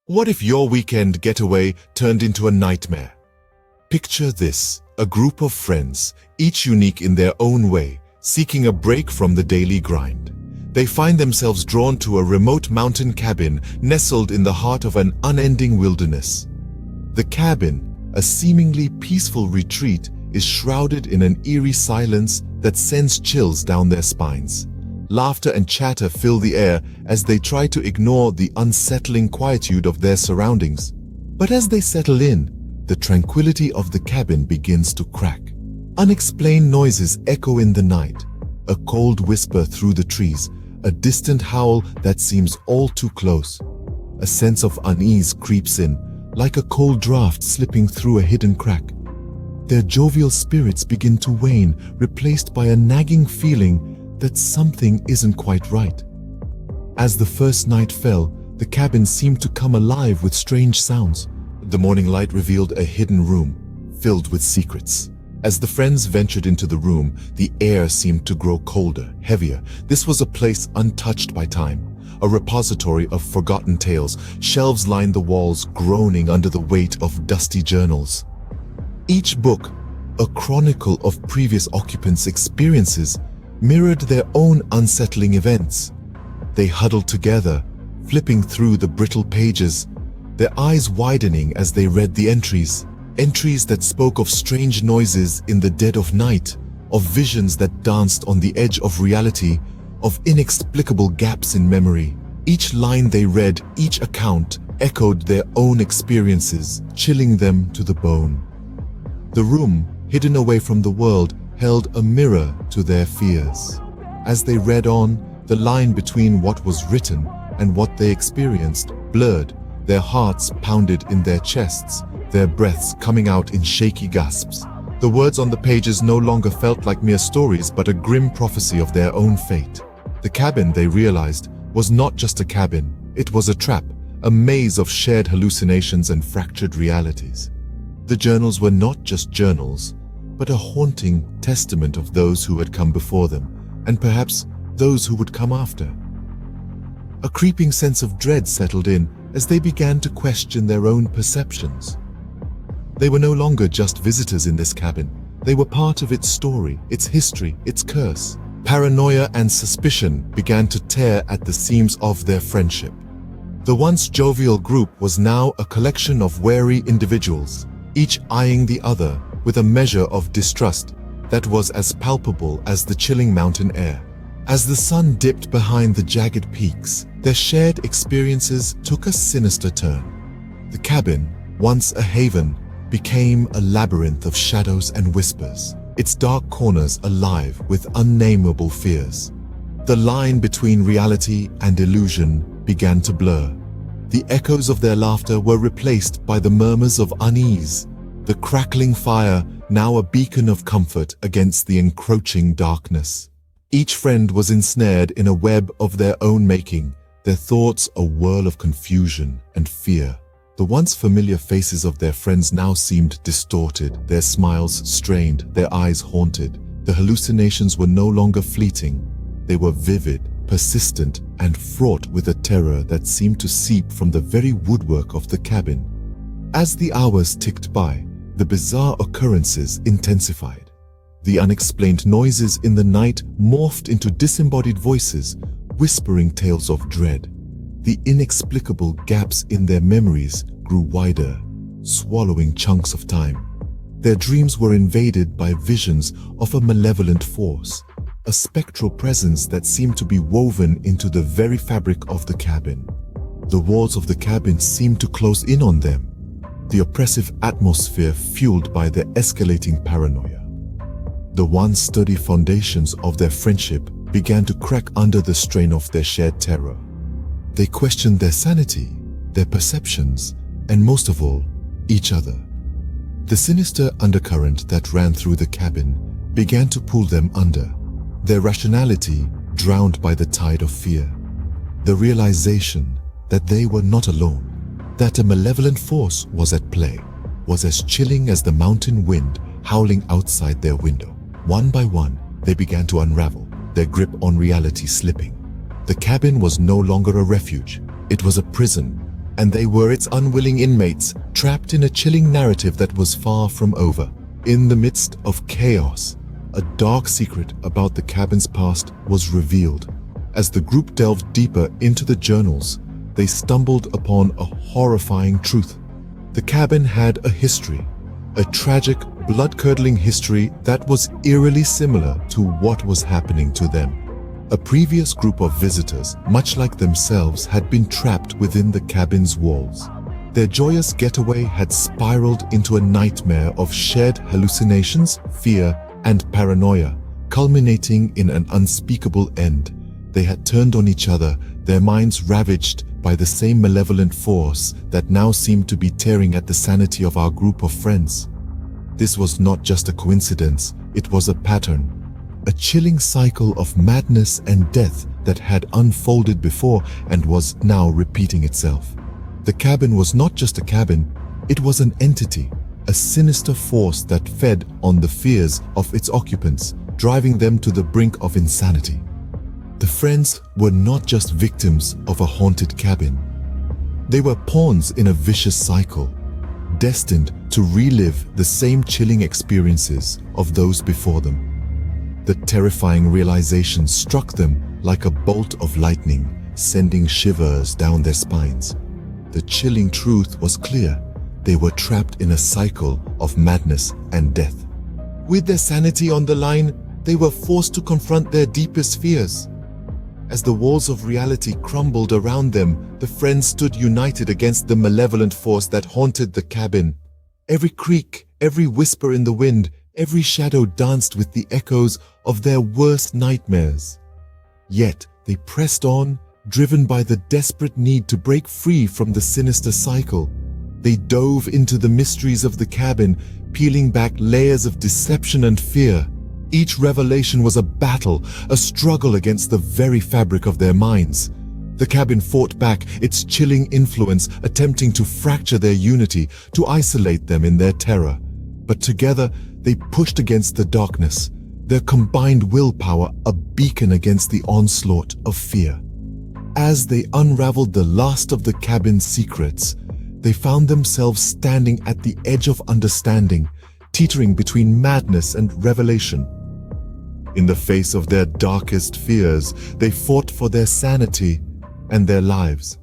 What if your weekend getaway turned into a nightmare? Picture this, a group of friends, each unique in their own way, seeking a break from the daily grind. They find themselves drawn to a remote mountain cabin nestled in the heart of an unending wilderness. The cabin, a seemingly peaceful retreat, is shrouded in an eerie silence that sends chills down their spines. Laughter and chatter fill the air as they try to ignore the unsettling quietude of their surroundings. But as they settle in, the tranquility of the cabin begins to crack. Unexplained noises echo in the night, a cold whisper through the trees, a distant howl that seems all too close. A sense of unease creeps in, like a cold draft slipping through a hidden crack. Their jovial spirits begin to wane, replaced by a nagging feeling that something isn't quite right. As the first night fell, the cabin seemed to come alive with strange sounds. The morning light revealed a hidden room, filled with secrets. As the friends ventured into the room, the air seemed to grow colder, heavier. This was a place untouched by time, a repository of forgotten tales. Shelves lined the walls, groaning under the weight of dusty journals. Each book, a chronicle of previous occupants' experiences, mirrored their own unsettling events. They huddled together, flipping through the brittle pages, their eyes widening as they read the entries that spoke of strange noises in the dead of night, of visions that danced on the edge of reality, of inexplicable gaps in memory. Each line they read, each account, echoed their own experiences, chilling them to the bone. The room, hidden away from the world, held a mirror to their fears. As they read on, the line between what was written and what they experienced blurred. Their hearts pounded in their chests, their breaths coming out in shaky gasps. The words on the pages no longer felt like mere stories, but a grim prophecy of their own fate. The cabin, they realized, was not just a cabin. It was a trap, a maze of shared hallucinations and fractured realities. The journals were not just journals, but a haunting testament of those who had come before them, and perhaps those who would come after. A creeping sense of dread settled in as they began to question their own perceptions. They were no longer just visitors in this cabin. They were part of its story, its history, its curse. Paranoia and suspicion began to tear at the seams of their friendship. The once jovial group was now a collection of wary individuals, each eyeing the other with a measure of distrust that was as palpable as the chilling mountain air. As the sun dipped behind the jagged peaks, their shared experiences took a sinister turn. The cabin, once a haven, became a labyrinth of shadows and whispers, its dark corners alive with unnameable fears. The line between reality and illusion began to blur. The echoes of their laughter were replaced by the murmurs of unease, the crackling fire now a beacon of comfort against the encroaching darkness. Each friend was ensnared in a web of their own making, their thoughts a whirl of confusion and fear. The once familiar faces of their friends now seemed distorted, their smiles strained, their eyes haunted. The hallucinations were no longer fleeting. They were vivid, persistent, and fraught with a terror that seemed to seep from the very woodwork of the cabin. As the hours ticked by, the bizarre occurrences intensified. The unexplained noises in the night morphed into disembodied voices, whispering tales of dread. The inexplicable gaps in their memories grew wider, swallowing chunks of time. Their dreams were invaded by visions of a malevolent force, a spectral presence that seemed to be woven into the very fabric of the cabin. The walls of the cabin seemed to close in on them, the oppressive atmosphere fueled by their escalating paranoia. The once sturdy foundations of their friendship began to crack under the strain of their shared terror. They questioned their sanity, their perceptions, and most of all, each other. The sinister undercurrent that ran through the cabin began to pull them under, their rationality drowned by the tide of fear. The realization that they were not alone, that a malevolent force was at play, was as chilling as the mountain wind howling outside their window. One by one, they began to unravel, their grip on reality slipping. The cabin was no longer a refuge. It was a prison, and they were its unwilling inmates, trapped in a chilling narrative that was far from over. In the midst of chaos, a dark secret about the cabin's past was revealed. As the group delved deeper into the journals, they stumbled upon a horrifying truth. The cabin had a history, a tragic, blood-curdling history that was eerily similar to what was happening to them. A previous group of visitors, much like themselves, had been trapped within the cabin's walls. Their joyous getaway had spiraled into a nightmare of shared hallucinations, fear, and paranoia, culminating in an unspeakable end. They had turned on each other, their minds ravaged by the same malevolent force that now seemed to be tearing at the sanity of our group of friends. This was not just a coincidence, it was a pattern, a chilling cycle of madness and death that had unfolded before and was now repeating itself. The cabin was not just a cabin, it was an entity, a sinister force that fed on the fears of its occupants, driving them to the brink of insanity. The friends were not just victims of a haunted cabin. They were pawns in a vicious cycle, destined to relive the same chilling experiences of those before them. The terrifying realization struck them like a bolt of lightning, sending shivers down their spines. The chilling truth was clear. They were trapped in a cycle of madness and death. With their sanity on the line, they were forced to confront their deepest fears. As the walls of reality crumbled around them, the friends stood united against the malevolent force that haunted the cabin. Every creak, every whisper in the wind, every shadow danced with the echoes of their worst nightmares. Yet they pressed on, driven by the desperate need to break free from the sinister cycle. They dove into the mysteries of the cabin, peeling back layers of deception and fear. Each revelation was a battle, a struggle against the very fabric of their minds. The cabin fought back, its chilling influence attempting to fracture their unity, to isolate them in their terror. But together, they pushed against the darkness, their combined willpower a beacon against the onslaught of fear. As they unraveled the last of the cabin's secrets, they found themselves standing at the edge of understanding, teetering between madness and revelation. In the face of their darkest fears, they fought for their sanity and their lives.